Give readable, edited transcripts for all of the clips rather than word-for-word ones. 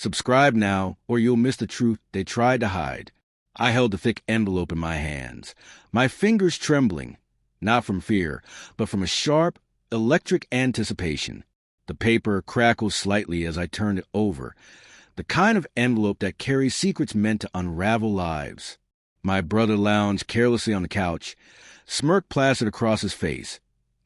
Subscribe now, or you'll miss the truth they tried to hide. I held the thick envelope in my hands, my fingers trembling, not from fear, but from a sharp, electric anticipation. The paper crackled slightly as I turned it over, the kind of envelope that carries secrets meant to unravel lives. My brother lounged carelessly on the couch, smirk plastered across his face,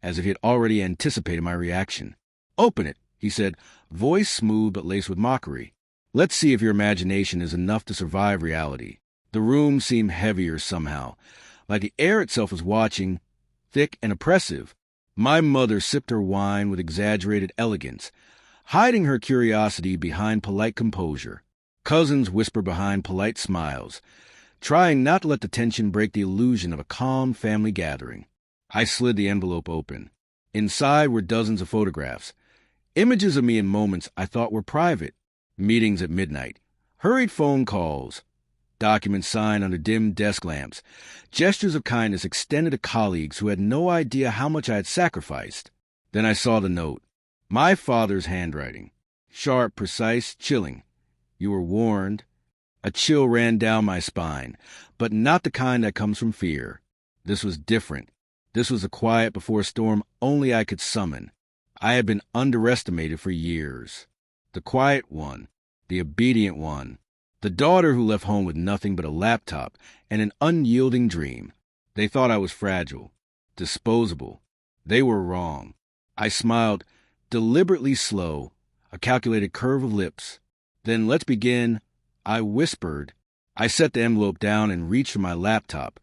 as if he had already anticipated my reaction. "Open it," he said, voice smooth but laced with mockery. "Let's see if your imagination is enough to survive reality." The room seemed heavier somehow, like the air itself was watching, thick and oppressive. My mother sipped her wine with exaggerated elegance, hiding her curiosity behind polite composure. Cousins whispered behind polite smiles, trying not to let the tension break the illusion of a calm family gathering. I slid the envelope open. Inside were dozens of photographs, images of me in moments I thought were private, meetings at midnight, hurried phone calls, documents signed under dim desk lamps, gestures of kindness extended to colleagues who had no idea how much I had sacrificed. Then I saw the note. My father's handwriting. Sharp, precise, chilling. "You were warned." A chill ran down my spine, but not the kind that comes from fear. This was different. This was the quiet before a storm only I could summon. I had been underestimated for years. The quiet one. The obedient one. The daughter who left home with nothing but a laptop and an unyielding dream. They thought I was fragile, disposable. They were wrong. I smiled, deliberately slow, a calculated curve of lips. "Then let's begin," I whispered. I set the envelope down and reached for my laptop,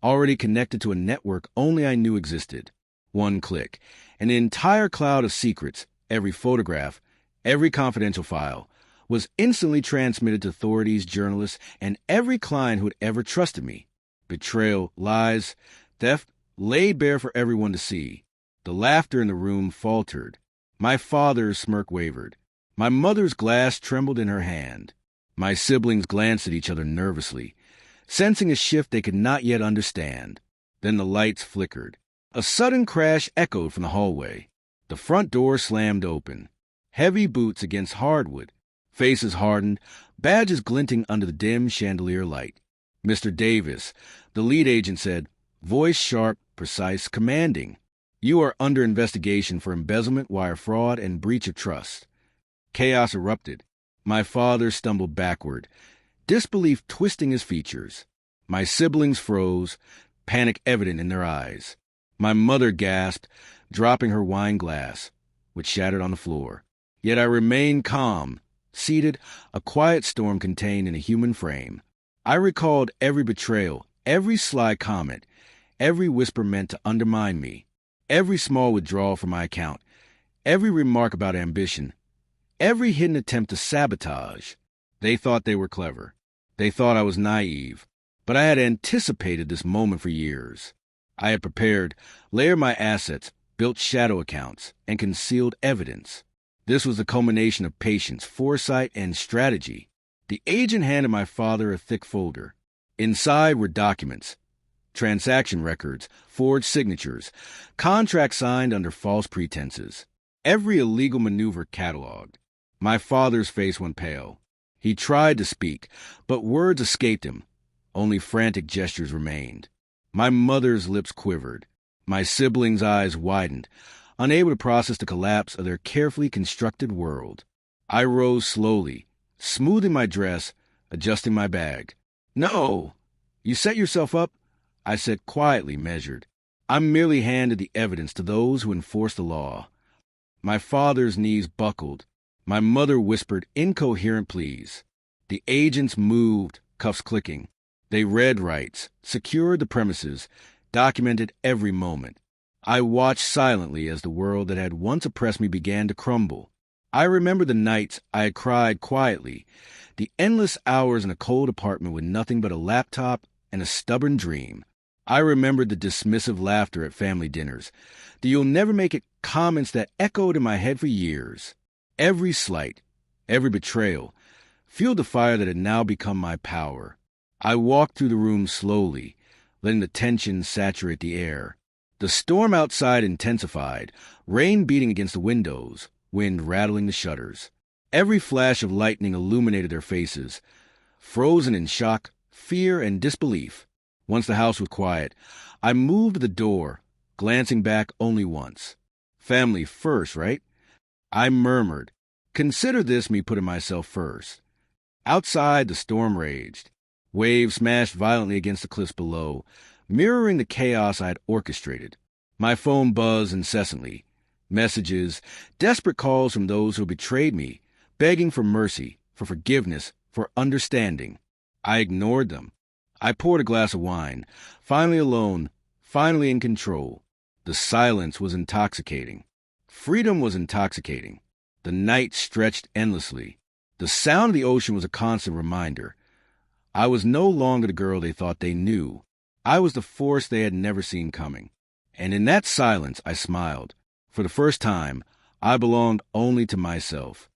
already connected to a network only I knew existed. One click, and an entire cloud of secrets, every photograph, every confidential file, was instantly transmitted to authorities, journalists, and every client who had ever trusted me. Betrayal, lies, theft, laid bare for everyone to see. The laughter in the room faltered. My father's smirk wavered. My mother's glass trembled in her hand. My siblings glanced at each other nervously, sensing a shift they could not yet understand. Then the lights flickered. A sudden crash echoed from the hallway. The front door slammed open. Heavy boots against hardwood. Faces hardened, badges glinting under the dim chandelier light. "Mr. Davis," the lead agent said, voice sharp, precise, commanding. "You are under investigation for embezzlement, wire fraud, and breach of trust." Chaos erupted. My father stumbled backward, disbelief twisting his features. My siblings froze, panic evident in their eyes. My mother gasped, dropping her wine glass, which shattered on the floor. Yet I remained calm, seated, a quiet storm contained in a human frame. I recalled every betrayal, every sly comment, every whisper meant to undermine me, every small withdrawal from my account, every remark about ambition, every hidden attempt to sabotage. They thought they were clever. They thought I was naive. But I had anticipated this moment for years. I had prepared, layered my assets, built shadow accounts, and concealed evidence. This was the culmination of patience, foresight, and strategy. The agent handed my father a thick folder. Inside were documents, transaction records, forged signatures, contracts signed under false pretenses. Every illegal maneuver cataloged. My father's face went pale. He tried to speak, but words escaped him. Only frantic gestures remained. My mother's lips quivered. My siblings' eyes widened, unable to process the collapse of their carefully constructed world. I rose slowly, smoothing my dress, adjusting my bag. "No! You set yourself up," I said quietly, measured. "I merely handed the evidence to those who enforce the law." My father's knees buckled. My mother whispered incoherent pleas. The agents moved, cuffs clicking. They read rights, secured the premises, documented every moment. I watched silently as the world that had once oppressed me began to crumble. I remember the nights I had cried quietly, the endless hours in a cold apartment with nothing but a laptop and a stubborn dream. I remembered the dismissive laughter at family dinners, the "you'll never make it" comments that echoed in my head for years. Every slight, every betrayal, fueled the fire that had now become my power. I walked through the room slowly, letting the tension saturate the air. The storm outside intensified, rain beating against the windows, wind rattling the shutters. Every flash of lightning illuminated their faces, frozen in shock, fear, and disbelief. Once the house was quiet, I moved to the door, glancing back only once. Family first, right? I murmured. Consider this me putting myself first. Outside, the storm raged. Waves smashed violently against the cliffs below, mirroring the chaos I had orchestrated. My phone buzzed incessantly. Messages, desperate calls from those who betrayed me, begging for mercy, for forgiveness, for understanding. I ignored them. I poured a glass of wine, finally alone, finally in control. The silence was intoxicating. Freedom was intoxicating. The night stretched endlessly. The sound of the ocean was a constant reminder. I was no longer the girl they thought they knew. I was the force they had never seen coming. And in that silence, I smiled. For the first time, I belonged only to myself.